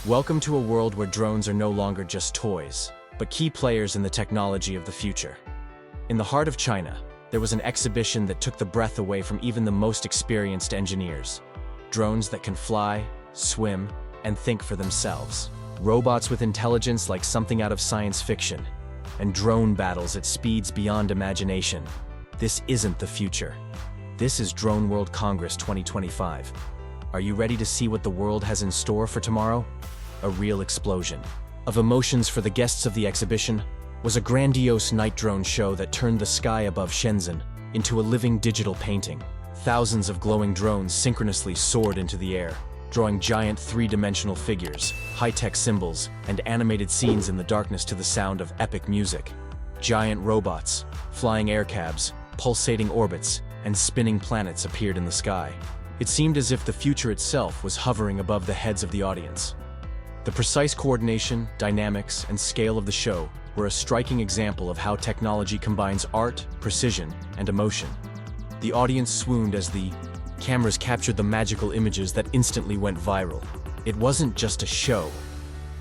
Welcome to a world where drones are no longer just toys, but key players in the technology of the future. In the heart of China, there was an exhibition that took the breath away from even the most experienced engineers. Drones that can fly, swim, and think for themselves. Robots with intelligence like something out of science fiction. And drone battles at speeds beyond imagination. This isn't the future. This is Drone World Congress 2025. Are you ready to see what the world has in store for tomorrow? A real explosion of emotions for the guests of the exhibition was a grandiose night drone show that turned the sky above Shenzhen into a living digital painting. Thousands of glowing drones synchronously soared into the air, drawing giant three-dimensional figures, high-tech symbols, and animated scenes in the darkness to the sound of epic music. Giant robots, flying aircabs, pulsating orbits, and spinning planets appeared in the sky. It seemed as if the future itself was hovering above the heads of the audience. The precise coordination, dynamics, and scale of the show were a striking example of how technology combines art, precision, and emotion. The audience swooned as the cameras captured the magical images that instantly went viral. It wasn't just a show.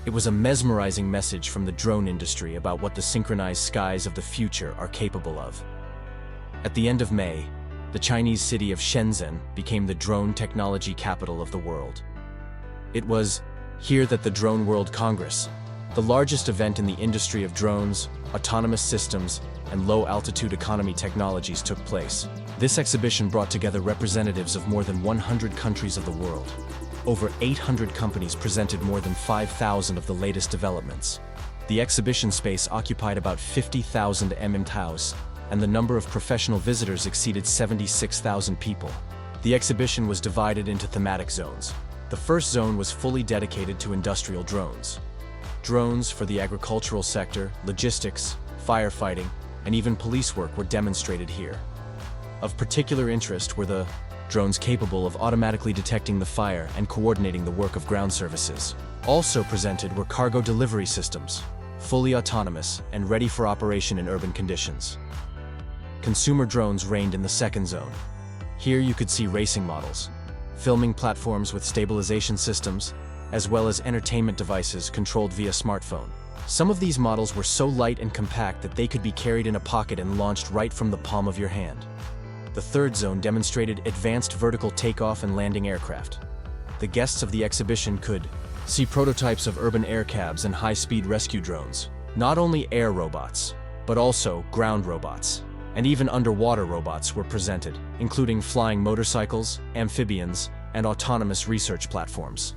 It was a mesmerizing message from the drone industry about what the synchronized skies of the future are capable of. At the end of May, the Chinese city of Shenzhen became the drone technology capital of the world. It was here that the Drone World Congress, the largest event in the industry of drones, autonomous systems, and low-altitude economy technologies, took place. This exhibition brought together representatives of more than 100 countries of the world. Over 800 companies presented more than 5,000 of the latest developments. The exhibition space occupied about 50,000 m², and the number of professional visitors exceeded 76,000 people. The exhibition was divided into thematic zones. The first zone was fully dedicated to industrial drones. Drones for the agricultural sector, logistics, firefighting, and even police work were demonstrated here. Of particular interest were the drones capable of automatically detecting the fire and coordinating the work of ground services. Also presented were cargo delivery systems, fully autonomous and ready for operation in urban conditions. Consumer drones reigned in the second zone. Here you could see racing models, filming platforms with stabilization systems, as well as entertainment devices controlled via smartphone. Some of these models were so light and compact that they could be carried in a pocket and launched right from the palm of your hand. The third zone demonstrated advanced vertical takeoff and landing aircraft. The guests of the exhibition could see prototypes of urban aircabs and high-speed rescue drones. Not only air robots, but also ground robots. And even underwater robots were presented, including flying motorcycles, amphibians, and autonomous research platforms.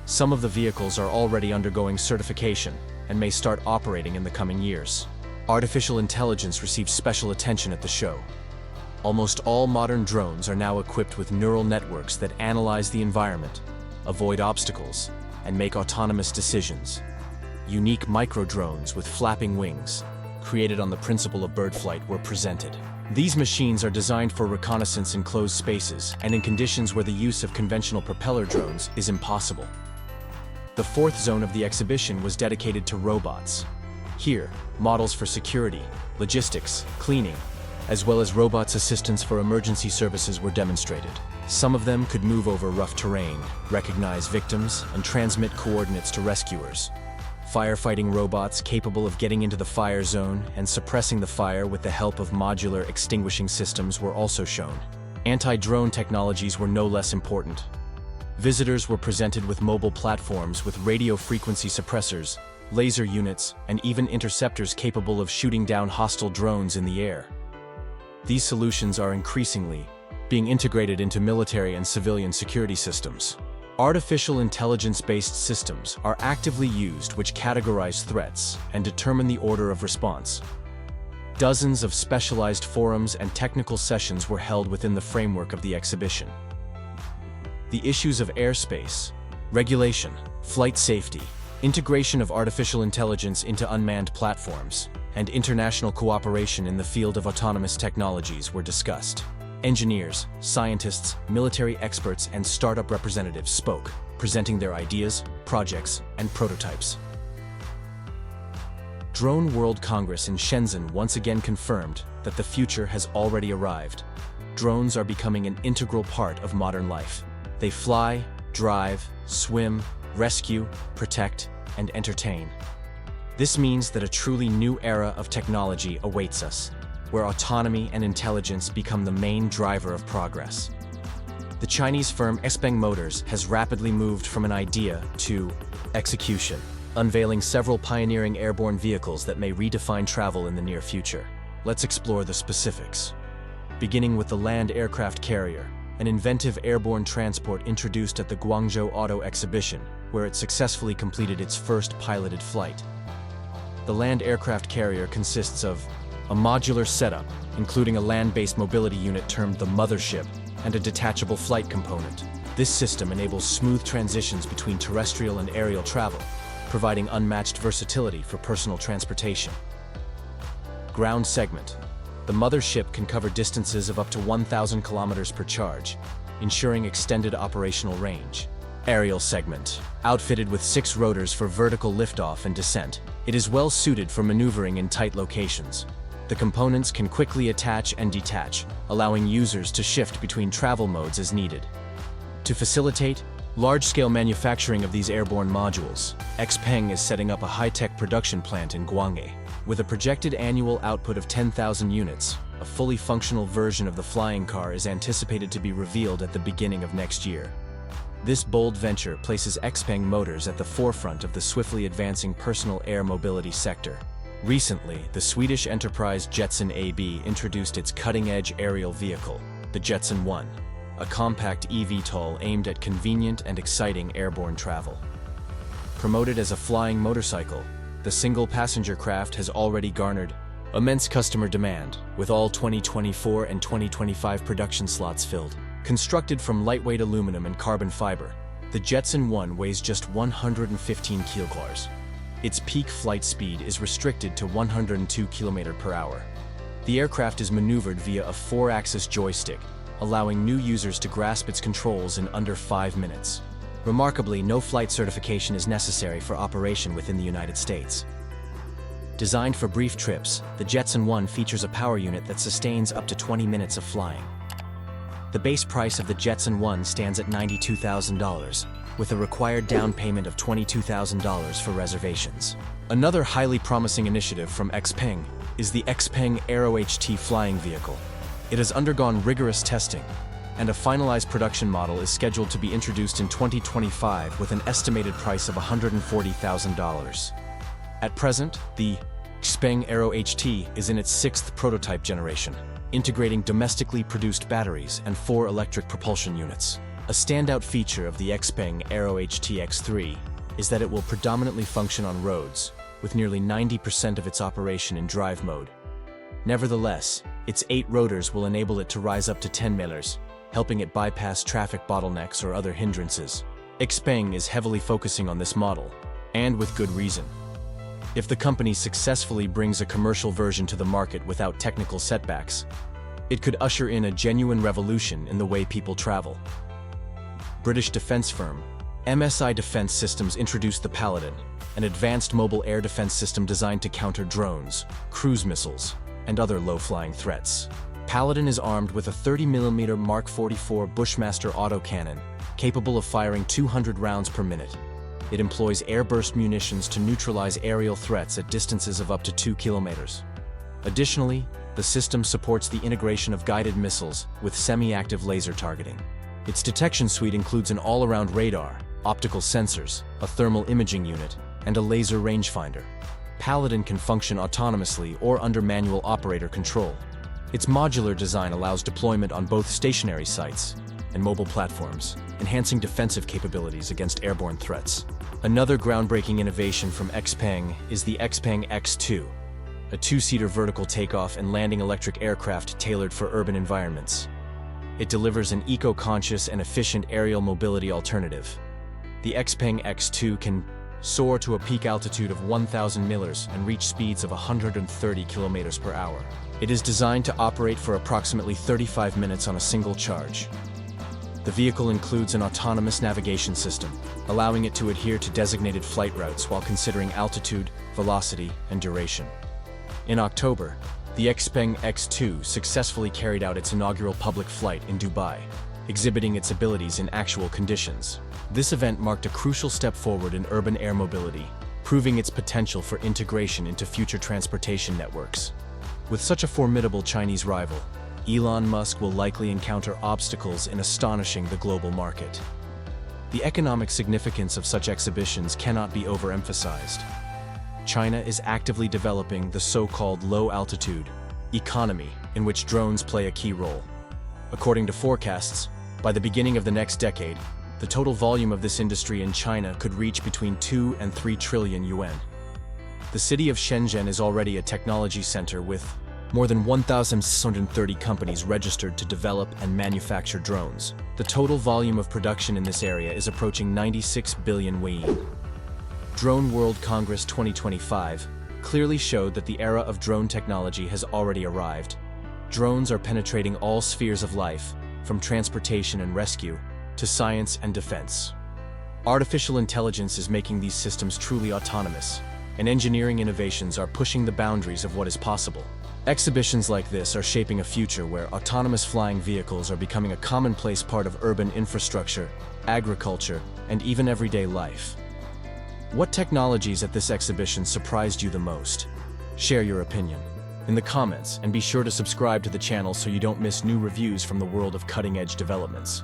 Some of the vehicles are already undergoing certification and may start operating in the coming years. Artificial intelligence received special attention at the show. Almost all modern drones are now equipped with neural networks that analyze the environment, avoid obstacles, and make autonomous decisions. Unique micro-drones with flapping wings, created on the principle of bird flight, were presented. These machines are designed for reconnaissance in closed spaces and in conditions where the use of conventional propeller drones is impossible. The fourth zone of the exhibition was dedicated to robots. Here, models for security, logistics, cleaning, as well as robots' assistance for emergency services were demonstrated. Some of them could move over rough terrain, recognize victims, and transmit coordinates to rescuers. Firefighting robots capable of getting into the fire zone and suppressing the fire with the help of modular extinguishing systems were also shown. Anti-drone technologies were no less important. Visitors were presented with mobile platforms with radio frequency suppressors, laser units, and even interceptors capable of shooting down hostile drones in the air. These solutions are increasingly being integrated into military and civilian security systems. Artificial intelligence-based systems are actively used which categorize threats and determine the order of response. Dozens of specialized forums and technical sessions were held within the framework of the exhibition. The issues of airspace, regulation, flight safety, integration of artificial intelligence into unmanned platforms, and international cooperation in the field of autonomous technologies were discussed. Engineers, scientists, military experts, and startup representatives spoke, presenting their ideas, projects, and prototypes. Drone World Congress in Shenzhen once again confirmed that the future has already arrived. Drones are becoming an integral part of modern life. They fly, drive, swim, rescue, protect, and entertain. This means that a truly new era of technology awaits us, where autonomy and intelligence become the main driver of progress. The Chinese firm Xpeng Motors has rapidly moved from an idea to execution, unveiling several pioneering airborne vehicles that may redefine travel in the near future. Let's explore the specifics. Beginning with the land aircraft carrier, an inventive airborne transport introduced at the Guangzhou Auto Exhibition, where it successfully completed its first piloted flight. The land aircraft carrier consists of a modular setup, including a land-based mobility unit termed the mothership, and a detachable flight component. This system enables smooth transitions between terrestrial and aerial travel, providing unmatched versatility for personal transportation. Ground segment. The mothership can cover distances of up to 1,000 kilometers per charge, ensuring extended operational range. Aerial segment. Outfitted with 6 rotors for vertical liftoff and descent, it is well suited for maneuvering in tight locations. The components can quickly attach and detach, allowing users to shift between travel modes as needed. To facilitate large-scale manufacturing of these airborne modules, Xpeng is setting up a high-tech production plant in Guangzhou. With a projected annual output of 10,000 units, a fully functional version of the flying car is anticipated to be revealed at the beginning of next year. This bold venture places Xpeng Motors at the forefront of the swiftly advancing personal air mobility sector. Recently, the Swedish enterprise Jetson AB introduced its cutting-edge aerial vehicle, the Jetson 1, a compact eVTOL aimed at convenient and exciting airborne travel. Promoted as a flying motorcycle, the single-passenger craft has already garnered immense customer demand, with all 2024 and 2025 production slots filled. Constructed from lightweight aluminum and carbon fiber, the Jetson 1 weighs just 115 kilograms. Its peak flight speed is restricted to 102 km/h. The aircraft is maneuvered via a 4-axis joystick, allowing new users to grasp its controls in under 5 minutes. Remarkably, no flight certification is necessary for operation within the United States. Designed for brief trips, the Jetson 1 features a power unit that sustains up to 20 minutes of flying. The base price of the Jetson 1 stands at $92,000, with a required down payment of $22,000 for reservations. Another highly promising initiative from Xpeng is the Xpeng Aero HT flying vehicle. It has undergone rigorous testing, and a finalized production model is scheduled to be introduced in 2025 with an estimated price of $140,000. At present, the Xpeng Aero HT is in its 6th prototype generation, integrating domestically produced batteries and 4 electric propulsion units. A standout feature of the Xpeng Aero HT X3 is that it will predominantly function on roads, with nearly 90% of its operation in drive mode. Nevertheless, its 8 rotors will enable it to rise up to 10 meters, helping it bypass traffic bottlenecks or other hindrances. Xpeng is heavily focusing on this model, and with good reason. If the company successfully brings a commercial version to the market without technical setbacks, it could usher in a genuine revolution in the way people travel. British defense firm MSI Defense Systems introduced the Paladin, an advanced mobile air defense system designed to counter drones, cruise missiles, and other low-flying threats. Paladin is armed with a 30mm Mark 44 Bushmaster autocannon, capable of firing 200 rounds per minute. It employs airburst munitions to neutralize aerial threats at distances of up to 2 kilometers. Additionally, the system supports the integration of guided missiles with semi-active laser targeting. Its detection suite includes an all-around radar, optical sensors, a thermal imaging unit, and a laser rangefinder. Paladin can function autonomously or under manual operator control. Its modular design allows deployment on both stationary sites and mobile platforms, enhancing defensive capabilities against airborne threats. Another groundbreaking innovation from Xpeng is the Xpeng X2, a 2-seater vertical takeoff and landing electric aircraft tailored for urban environments. It delivers an eco-conscious and efficient aerial mobility alternative. The Xpeng X2 can soar to a peak altitude of 1,000 meters and reach speeds of 130 kilometers per hour. It is designed to operate for approximately 35 minutes on a single charge. The vehicle includes an autonomous navigation system, allowing it to adhere to designated flight routes while considering altitude, velocity, and duration. In October, the Xpeng X2 successfully carried out its inaugural public flight in Dubai. exhibiting its abilities in actual conditions. This event marked a crucial step forward in urban air mobility, proving its potential for integration into future transportation networks. With such a formidable Chinese rival, Elon Musk will likely encounter obstacles in astonishing the global market. The economic significance of such exhibitions cannot be overemphasized. China is actively developing the so-called low-altitude economy, in which drones play a key role. According to forecasts, by the beginning of the next decade, the total volume of this industry in China could reach between 2 and 3 trillion yuan. The city of Shenzhen is already a technology center with more than 1,630 companies registered to develop and manufacture drones. The total volume of production in this area is approaching 96 billion yuan. Drone World Congress 2025 clearly showed that the era of drone technology has already arrived. Drones are penetrating all spheres of life, from transportation and rescue to science and defense. Artificial intelligence is making these systems truly autonomous, and engineering innovations are pushing the boundaries of what is possible. Exhibitions like this are shaping a future where autonomous flying vehicles are becoming a commonplace part of urban infrastructure, agriculture, and even everyday life. What technologies at this exhibition surprised you the most? Share your opinion in the comments, and be sure to subscribe to the channel so you don't miss new reviews from the world of cutting-edge developments.